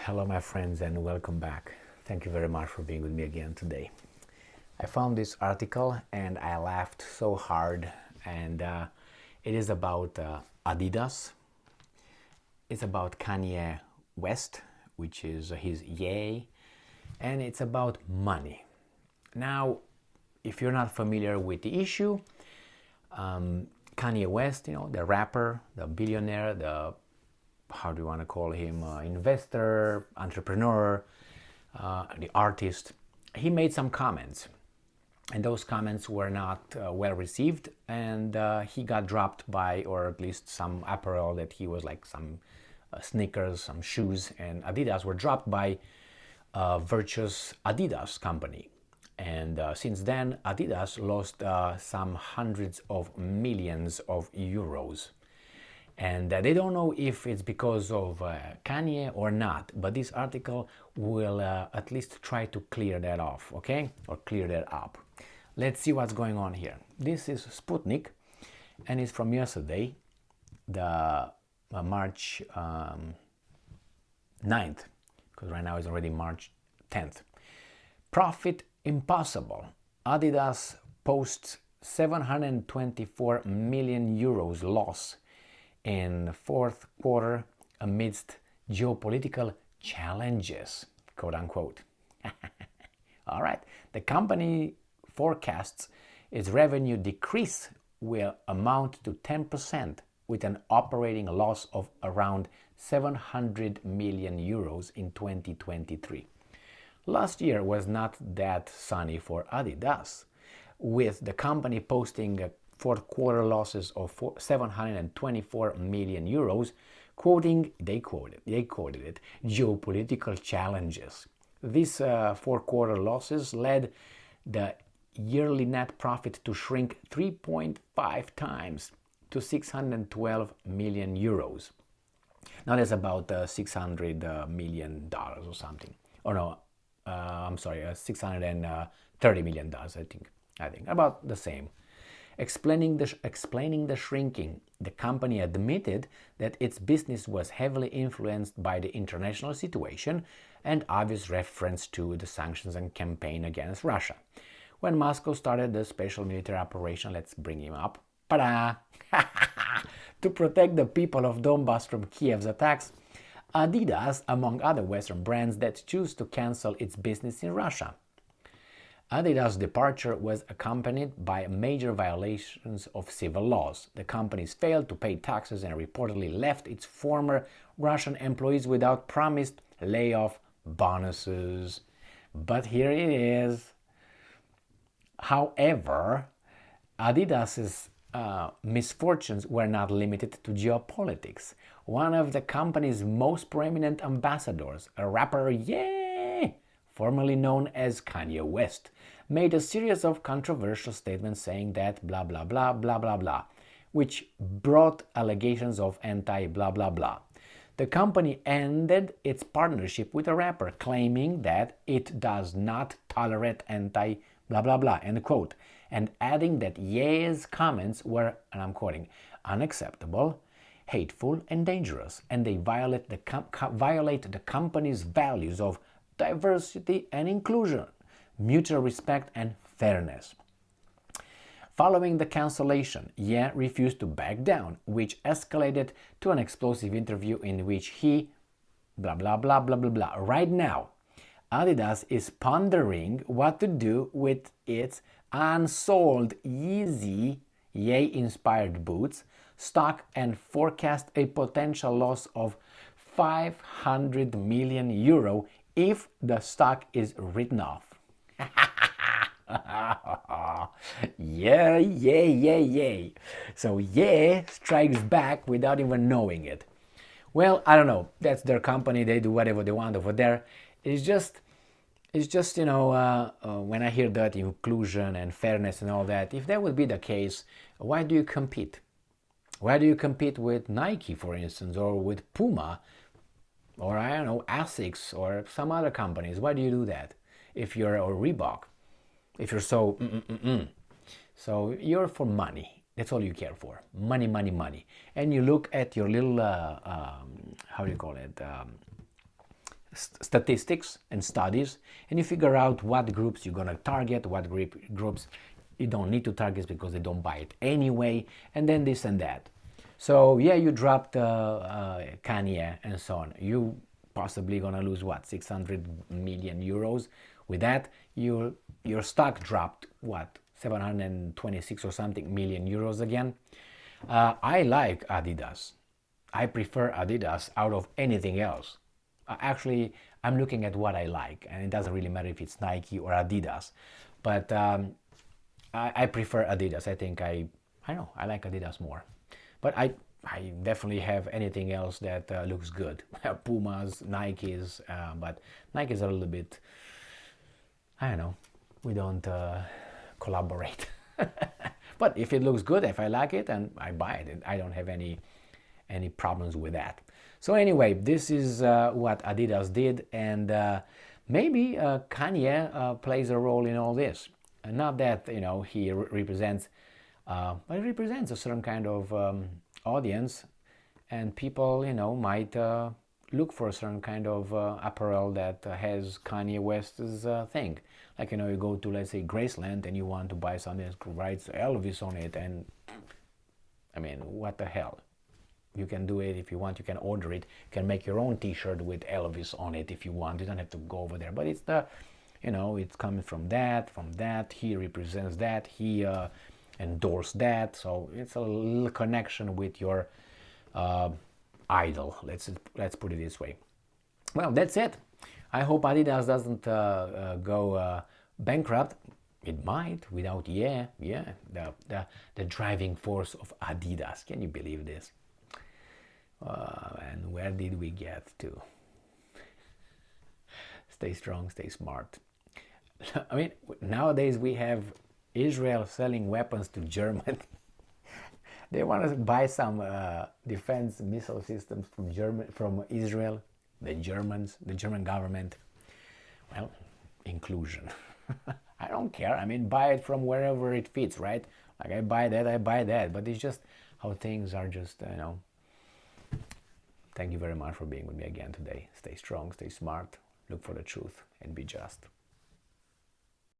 Hello, my friends, and welcome back. Thank you very much for being with me again today. I found this article and I laughed so hard, and it is about Adidas. It's about Kanye West, which is his Yay, and it's about money. Now, if you're not familiar with the issue, Kanye West, the rapper, the billionaire, how do you want to call him, investor, entrepreneur, the artist, he made some comments, and those comments were not well received, and he got dropped by, or at least some apparel that he was like some sneakers, some shoes, and Adidas were dropped by Virtuous Adidas company. And since then, Adidas lost some hundreds of millions of euros. And they don't know if it's because of Kanye or not, but this article will at least try to clear that off, okay? Or clear that up. Let's see what's going on here. This is Sputnik, and it's from yesterday, the March 9th, because right now it's already March 10th. Profit impossible. Adidas posts 724 million euros loss in fourth quarter amidst geopolitical challenges, quote unquote. All right, the company forecasts its revenue decrease will amount to 10%, with an operating loss of around 700 million euros in 2023. Last year was not that sunny for Adidas, with the company posting fourth quarter losses of 724 million euros, they quoted it, geopolitical challenges. These fourth quarter losses led the yearly net profit to shrink 3.5 times to 612 million euros. Now that's about $600 million or something. Or no, I'm sorry, $630 million, I think, about the same. Explaining the shrinking, the company admitted that its business was heavily influenced by the international situation and obvious reference to the sanctions and campaign against Russia. When Moscow started the special military operation, let's bring him up, to protect the people of Donbass from Kiev's attacks, Adidas, among other Western brands that choose to cancel its business in Russia. Adidas' departure was accompanied by major violations of civil laws. The companies failed to pay taxes and reportedly left its former Russian employees without promised layoff bonuses. But here it is. However, Adidas's misfortunes were not limited to geopolitics. One of the company's most prominent ambassadors, a rapper, formerly known as Kanye West, made a series of controversial statements saying that blah blah blah blah blah blah, which brought allegations of anti-blah blah blah. The company ended its partnership with the rapper, claiming that it does not tolerate anti-blah blah blah, end quote, and adding that Ye's comments were, and I'm quoting, unacceptable, hateful, and dangerous, and they violate the company's values of diversity and inclusion, mutual respect, and fairness. Following the cancellation, Ye refused to back down, which escalated to an explosive interview in which he blah blah blah blah blah blah. Right now, Adidas is pondering what to do with its unsold Yeezy Ye-inspired boots stock and forecast a potential loss of 500 million euro if the stock is written off. Yay. So strikes back without even knowing it. Well, I don't know. That's their company. They do whatever they want over there. It's just when I hear that inclusion and fairness and all that, if that would be the case, why do you compete? Why do you compete with Nike, for instance, or with Puma, or I don't know, Asics, or some other companies? Why do you do that? If you're a Reebok, if you're so so you're for money. That's all you care for. Money, money, money. And you look at your little how do you call it? statistics and studies, and you figure out what groups you're going to target, what groups you don't need to target because they don't buy it anyway, and then this and that. So yeah, you dropped Kanye and so on. You possibly gonna lose what, 600 million euros with that. Your stock dropped what, 726 or something million euros again. I like Adidas. I prefer Adidas out of anything else. Actually, I'm looking at what I like, and it doesn't really matter if it's Nike or Adidas. But I prefer Adidas. I think I know, I like Adidas more. But I definitely have anything else that looks good. Pumas, Nikes, but Nikes are a little bit, I don't know, we don't collaborate. But if it looks good, if I like it, and I buy it, I don't have any problems with that. So anyway, this is what Adidas did, and maybe Kanye plays a role in all this. And not that, you know, he represents, but he represents a certain kind of audience, and people, you know, might look for a certain kind of apparel that has Kanye West's thing. Like, you know, you go to, let's say, Graceland, and you want to buy something that writes Elvis on it, and I mean, what the hell? You can do it if you want. You can order it. You can make your own T-shirt with Elvis on it if you want. You don't have to go over there. But it's the, you know, it's coming from that. He represents that. He endorsed that. So it's a little connection with your idol. Let's put it this way. Well, that's it. I hope Adidas doesn't go bankrupt. It might without the driving force of Adidas. Can you believe this? And where did we get to? Stay strong, stay smart. I mean, nowadays we have Israel selling weapons to Germany. They want to buy some defense missile systems from Israel, the German government. Well, inclusion. I don't care. I mean, buy it from wherever it fits, right? Like, I buy that. But it's just how things are just, you know. Thank you very much for being with me again today. Stay strong, stay smart, look for the truth, and be just.